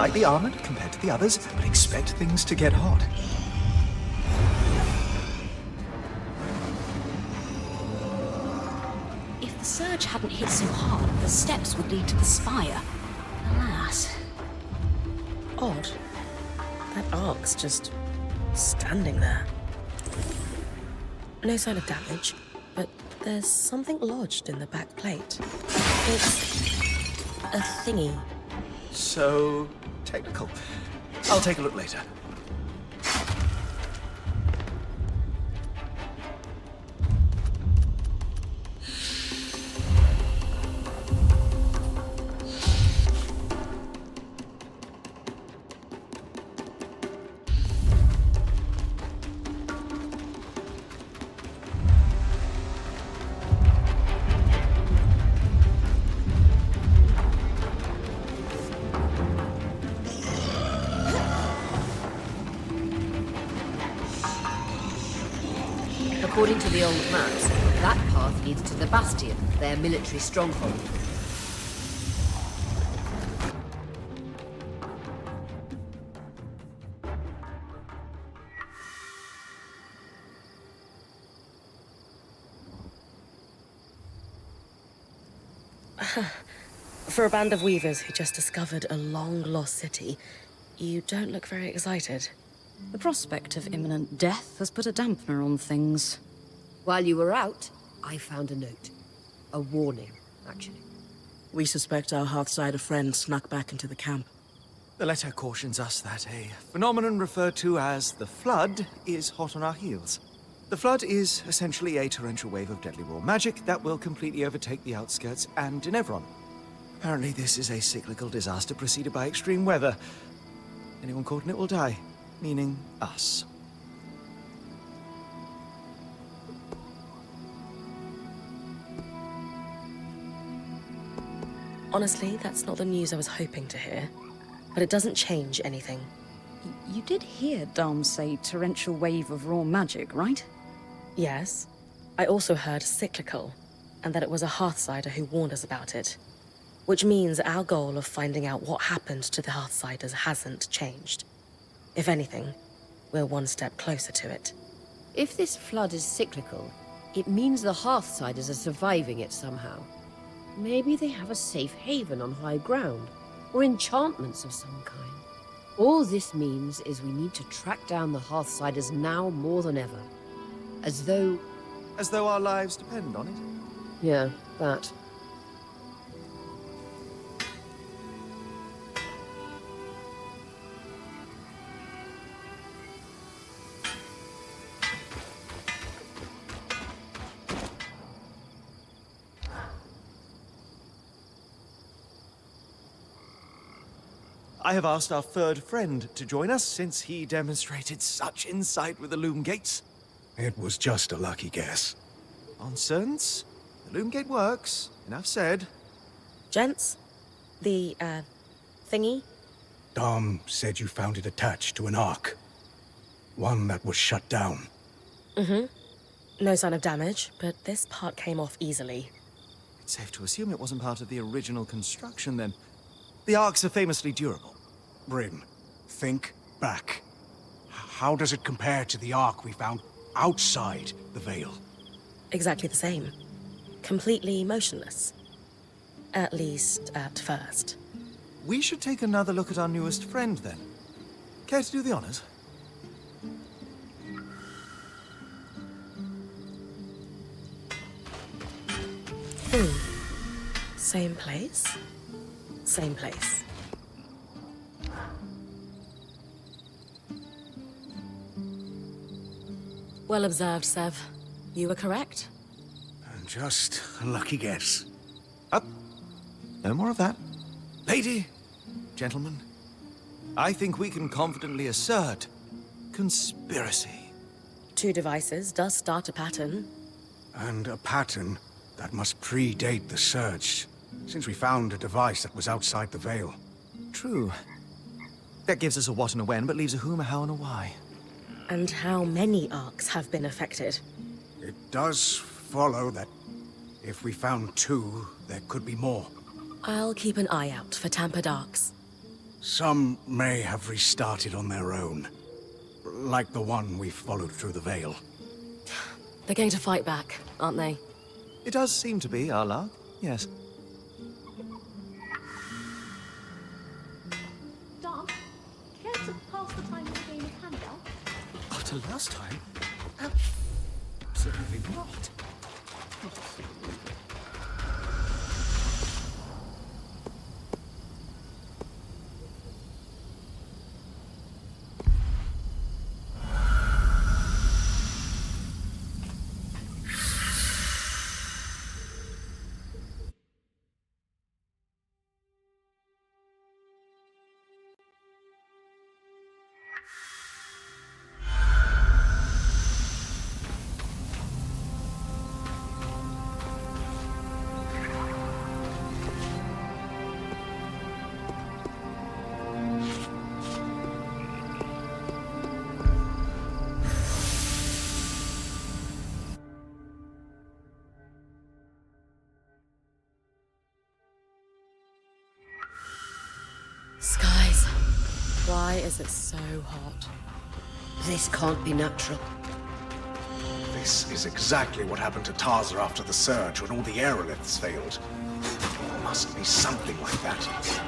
lightly armored compared to the others, but expect things to get hot. If the surge hadn't hit so hard, the steps would lead to the spire. Alas. Odd. That ark's just standing there. No sign of damage, but there's something lodged in the back plate. It's a thingy. So technical. I'll take a look later. According to the old maps, that path leads to the Bastion, their military stronghold. For a band of weavers who just discovered a long-lost city, you don't look very excited. The prospect of imminent death has put a dampener on things. While you were out, I found a note. A warning, actually. We suspect our Hearthsider friend snuck back into the camp. The letter cautions us that a phenomenon referred to as the Flood is hot on our heels. The Flood is essentially a torrential wave of deadly raw magic that will completely overtake the outskirts and Denevron. Apparently this is a cyclical disaster preceded by extreme weather. Anyone caught in it will die, meaning us. Honestly, that's not the news I was hoping to hear. But it doesn't change anything. You did hear Dom say torrential wave of raw magic, right? Yes. I also heard cyclical, and that it was a Hearthsider who warned us about it. Which means our goal of finding out what happened to the Hearthsiders hasn't changed. If anything, we're one step closer to it. If this flood is cyclical, it means the Hearthsiders are surviving it somehow. Maybe they have a safe haven on high ground, or enchantments of some kind. All this means is we need to track down the Hearthsiders now more than ever. As though our lives depend on it? Yeah, that. I have asked our third friend to join us since he demonstrated such insight with the Loom Gates. It was just a lucky guess. Nonsense. The Loom Gate works. Enough said. Gents, the, thingy? Dom said you found it attached to an ark. One that was shut down. Mm-hmm. No sign of damage, but this part came off easily. It's safe to assume it wasn't part of the original construction, then. The arcs are famously durable. Bryn, think back. How does it compare to the ark we found outside the Veil? Exactly the same. Completely motionless. At least, at first. We should take another look at our newest friend, then. Care to do the honors? Same place? Same place. Well observed, Sev. You were correct. Just a lucky guess. Up. No more of that. Lady, gentlemen, I think we can confidently assert conspiracy. Two devices does start a pattern. And a pattern that must predate the Surge, since we found a device that was outside the Veil. True. That gives us a what and a when, but leaves a whom, a how, and a why. And how many arcs have been affected? It does follow that if we found two, there could be more. I'll keep an eye out for tampered arcs. Some may have restarted on their own. Like the one we followed through the Vale. They're going to fight back, aren't they? It does seem to be, our luck. Yes. Dom, care to pass the time with a game of handbell? After last time? Absolutely not. Skies. Why is it so hot? This can't be natural. This is exactly what happened to Tarza after the surge when all the aeroliths failed. It must be something like that.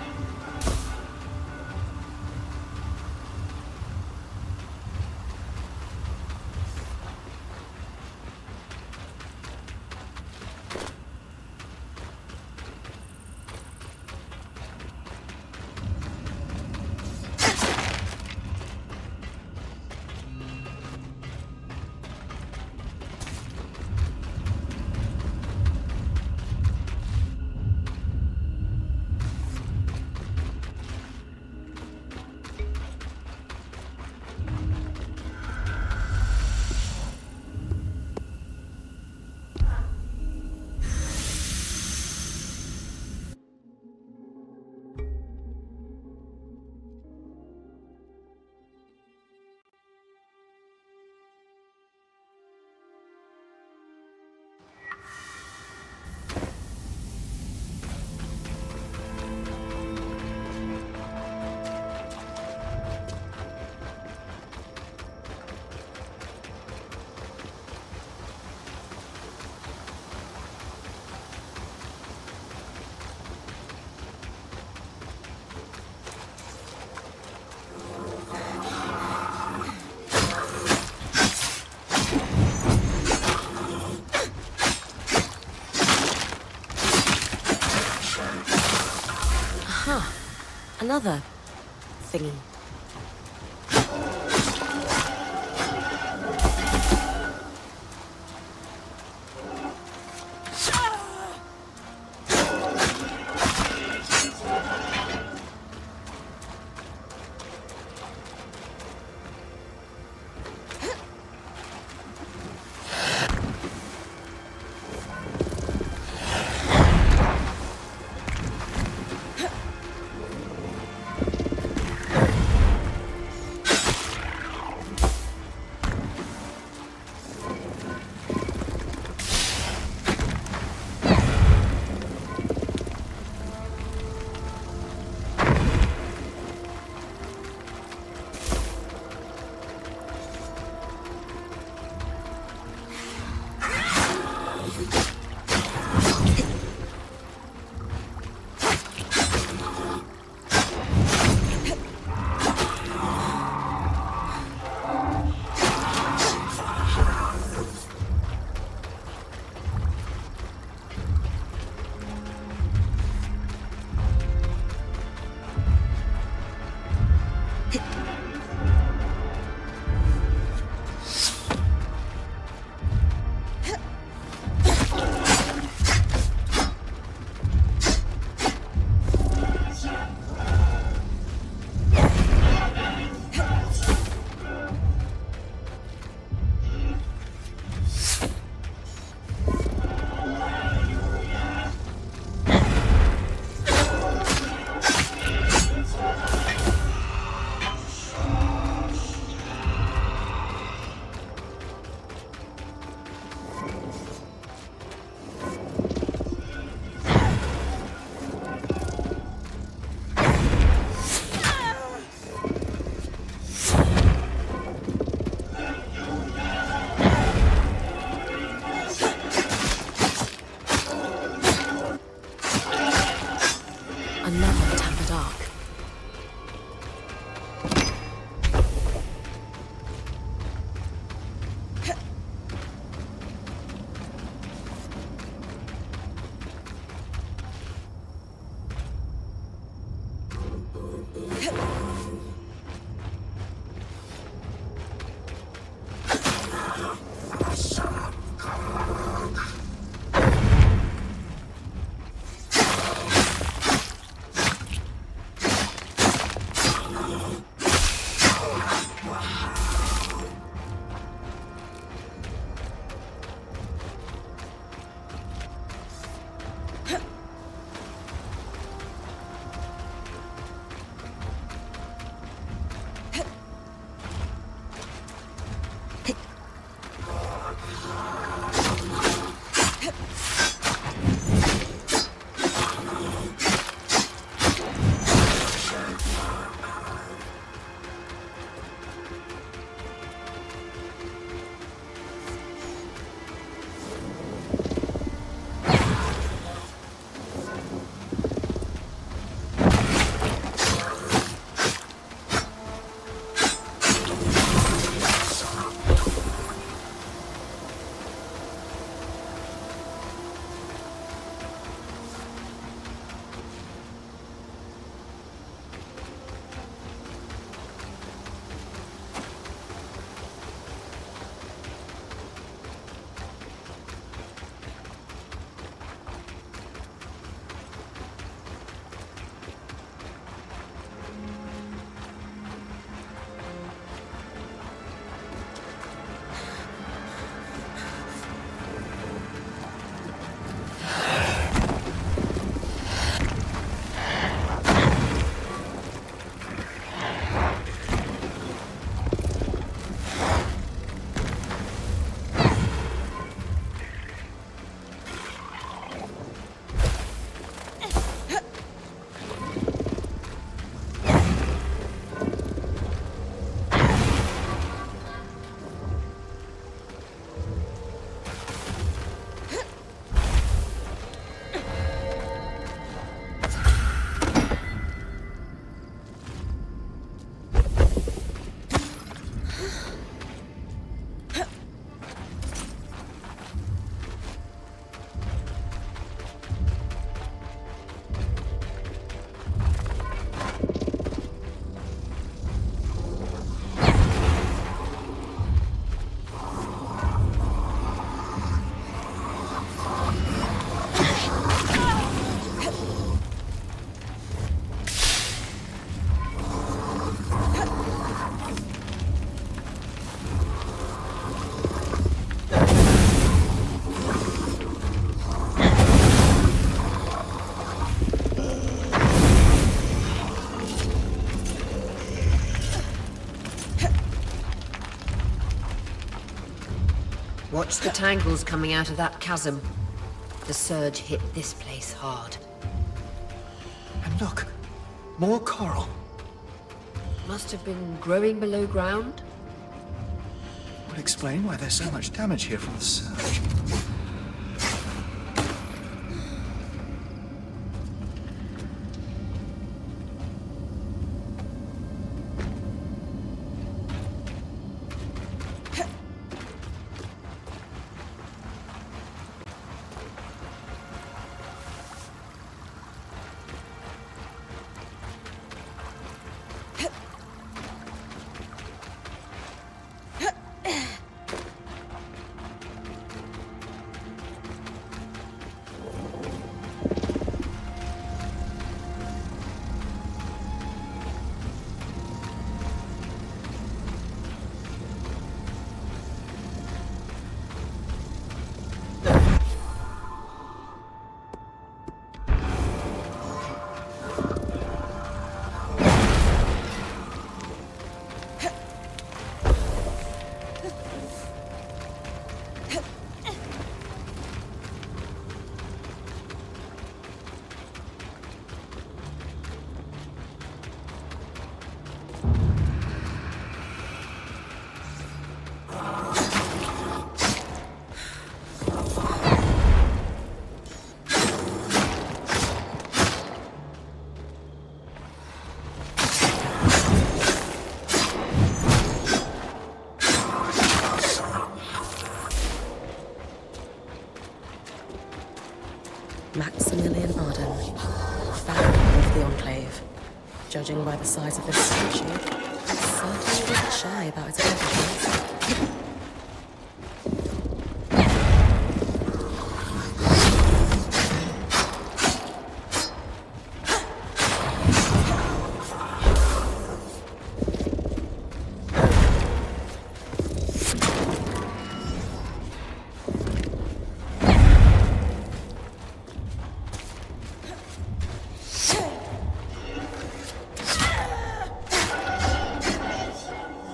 Another thingy. Watch the tangles coming out of that chasm. The surge hit this place hard. And look, more coral. Must have been growing below ground. Would explain why there's so much damage here from the surge. Maximilian Arden, founder of the Enclave. Judging by the size of this statue, he's certainly not shy about his accomplishments.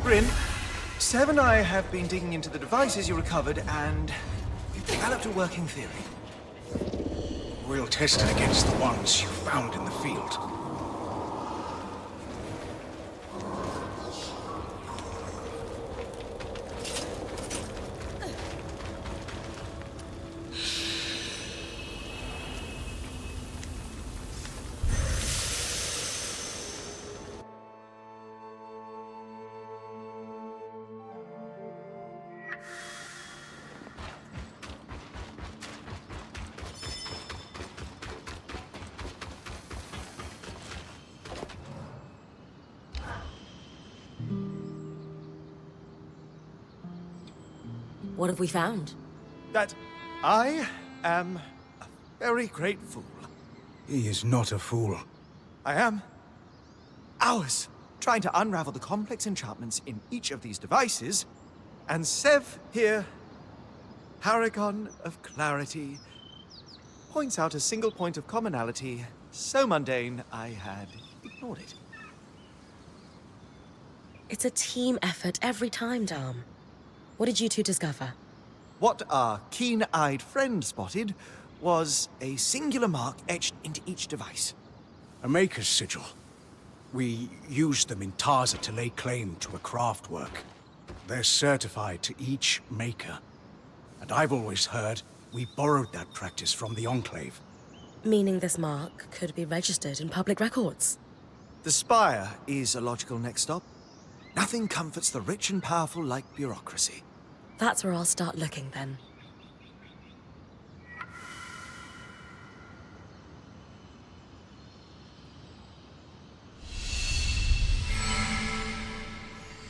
Bryn, Sev and I have been digging into the devices you recovered, and we've developed a working theory. We'll test it against the ones you found in the field. What have we found? That I am a very great fool. He is not a fool. I am. Hours trying to unravel the complex enchantments in each of these devices, and Sev here, paragon of clarity, points out a single point of commonality so mundane I had ignored it. It's a team effort every time, Dom. What did you two discover? What our keen-eyed friend spotted was a singular mark etched into each device. A maker's sigil. We used them in Tarza to lay claim to a craft work. They're certified to each maker. And I've always heard we borrowed that practice from the Enclave. Meaning this mark could be registered in public records. The spire is a logical next stop. Nothing comforts the rich and powerful like bureaucracy. That's where I'll start looking then.